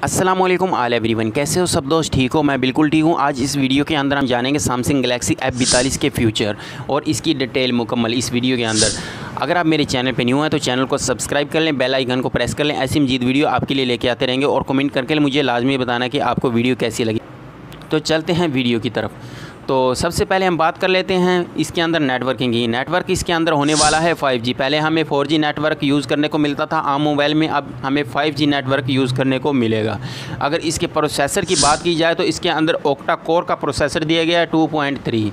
अस्सलामुअलैकुम all everyone, कैसे हो सब दोस्त? ठीक हो? मैं बिल्कुल ठीक हूँ। आज इस वीडियो के अंदर हम जानेंगे सैमसंग गैलेक्सी F42 के फ्यूचर और इसकी डिटेल मुकम्मल इस वीडियो के अंदर। अगर आप मेरे चैनल पे न्यू हैं तो चैनल को सब्सक्राइब कर लें, बेल आइकन को प्रेस कर लें। ऐसी मजीद वीडियो आपके लिए लेके आते रहेंगे और कमेंट करके मुझे लाजमी बताना कि आपको वीडियो कैसी लगी। तो चलते हैं वीडियो की तरफ। तो सबसे पहले हम बात कर लेते हैं इसके अंदर नेटवर्किंग की। नेटवर्क इसके अंदर होने वाला है 5G। पहले हमें 4G नेटवर्क यूज़ करने को मिलता था आम मोबाइल में, अब हमें 5G नेटवर्क यूज़ करने को मिलेगा। अगर इसके प्रोसेसर की बात की जाए तो इसके अंदर ऑक्टा कोर का प्रोसेसर दिया गया है 2.3।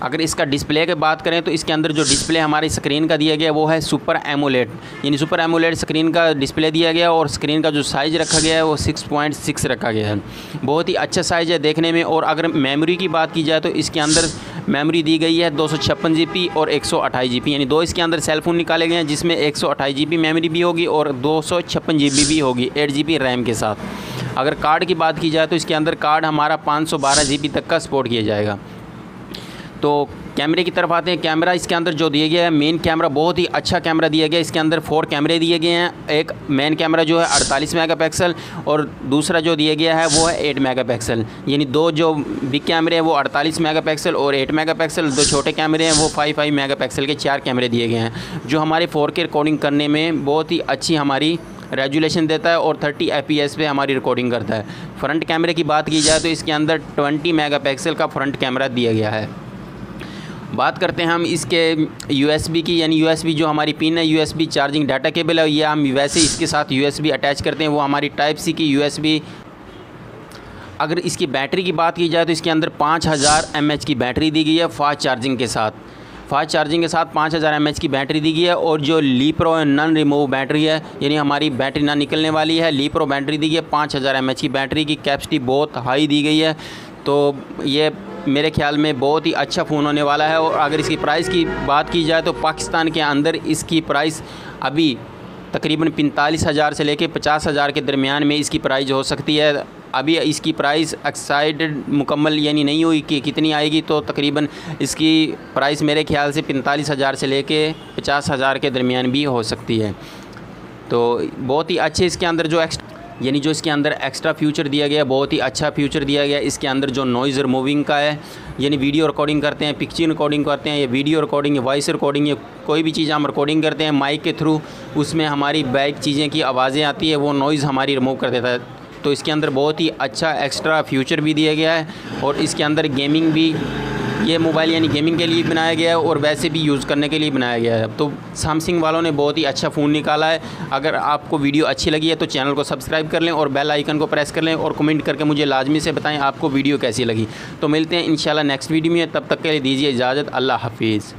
अगर इसका डिस्प्ले की बात करें तो इसके अंदर जो डिस्प्ले हमारी स्क्रीन का दिया गया वो है सुपर एमोलेड, यानी सुपर एमोलेड स्क्रीन का डिस्प्ले दिया गया और स्क्रीन का जो साइज़ रखा गया है वो 6.6 रखा गया है। बहुत ही अच्छा साइज़ है देखने में। और अगर मेमोरी की बात की जाए तो इसके अंदर मेमोरी दी गई है 256 GB और 128 GB, यानी दो इसके अंदर सेलफोन निकाले गए हैं जिसमें 128 GB मेमोरी भी होगी और 256 GB भी होगी 8 GB रैम के साथ। अगर कार्ड की बात की जाए तो इसके अंदर कार्ड हमारा 512 GB तक का सपोर्ट किया जाएगा। तो कैमरे की तरफ आते हैं। कैमरा इसके अंदर जो दिया गया है, मेन कैमरा बहुत ही अच्छा कैमरा दिया गया है। इसके अंदर 4 कैमरे दिए गए हैं। एक मेन कैमरा जो है 48 मेगापिक्सल और दूसरा जो दिया गया है वो है 8 मेगापिक्सल, यानी दो जो बिग कैमरे हैं वो 48 मेगापिक्सल और 8 मेगापिक्सल, दो छोटे कैमरे हैं वो 5 मेगापिक्सल के 4 कैमरे दिए गए हैं, जो हमारे 4K रिकॉर्डिंग करने में बहुत ही अच्छी हमारी रेजुलेशन देता है और 30 FPS पे हमारी रिकॉर्डिंग करता है। फ्रंट कैमरे की बात की जाए तो इसके अंदर 20 मेगापिक्सल का फ्रंट कैमरा दिया गया है। बात करते हैं हम इसके USB की, यानी USB जो हमारी पिन है, USB चार्जिंग डाटा केबल है, ये हम वैसे इसके साथ USB अटैच करते हैं, वो हमारी Type-C की USB। अगर इसकी बैटरी की बात की जाए तो इसके अंदर 5000 mAh की बैटरी दी गई है फास्ट चार्जिंग के साथ। फास्ट चार्जिंग के साथ 5000 mAh की बैटरी दी गई है। और जो ली प्रो नॉन रिमूव बैटरी है, यानी हमारी बैटरी ना निकलने वाली है, ली प्रो बैटरी दी गई है 5000 mAh की बैटरी की कैपेसिटी बहुत हाई दी गई है। तो ये मेरे ख्याल में बहुत ही अच्छा फ़ोन होने वाला है। और अगर इसकी प्राइस की बात की जाए तो पाकिस्तान के अंदर इसकी प्राइस अभी तकरीबन 45,000 से लेकर 50,000 के दरमियान में इसकी प्राइस हो सकती है। अभी इसकी प्राइस एक्साइडेड मुकम्मल यानी नहीं हुई कि कितनी आएगी, तो तकरीबन इसकी प्राइस मेरे ख्याल से 45,000 से लेके 50,000 के दरमियान भी हो सकती है। तो बहुत ही अच्छे इसके अंदर जो इसके अंदर एक्स्ट्रा फ्यूचर दिया गया, बहुत ही अच्छा फ्यूचर दिया गया। इसके अंदर जो नॉइज़ रिमूविंग का है, यानी वीडियो रिकॉर्डिंग करते हैं, पिक्चर रिकॉर्डिंग करते हैं, या वीडियो रिकॉर्डिंग या वॉइस रिकॉर्डिंग या कोई भी चीज़ हम रिकॉर्डिंग करते हैं माइक के थ्रू, उसमें हमारी बैक चीज़ें की आवाज़ें आती है, वो नॉइज़ हमारी रिमूव कर देता है। तो इसके अंदर बहुत ही अच्छा एक्स्ट्रा फ्यूचर भी दिया गया है। और इसके अंदर गेमिंग भी, ये मोबाइल यानी गेमिंग के लिए बनाया गया है और वैसे भी यूज़ करने के लिए बनाया गया है। तो सैमसंग वालों ने बहुत ही अच्छा फ़ोन निकाला है। अगर आपको वीडियो अच्छी लगी है तो चैनल को सब्सक्राइब कर लें और बेल आइकन को प्रेस कर लें और कमेंट करके मुझे लाजमी से बताएं आपको वीडियो कैसी लगी। तो मिलते हैं इंशाल्लाह नेक्स्ट वीडियो में, तब तक के लिए दीजिए इजाज़त। अल्लाह हाफिज़।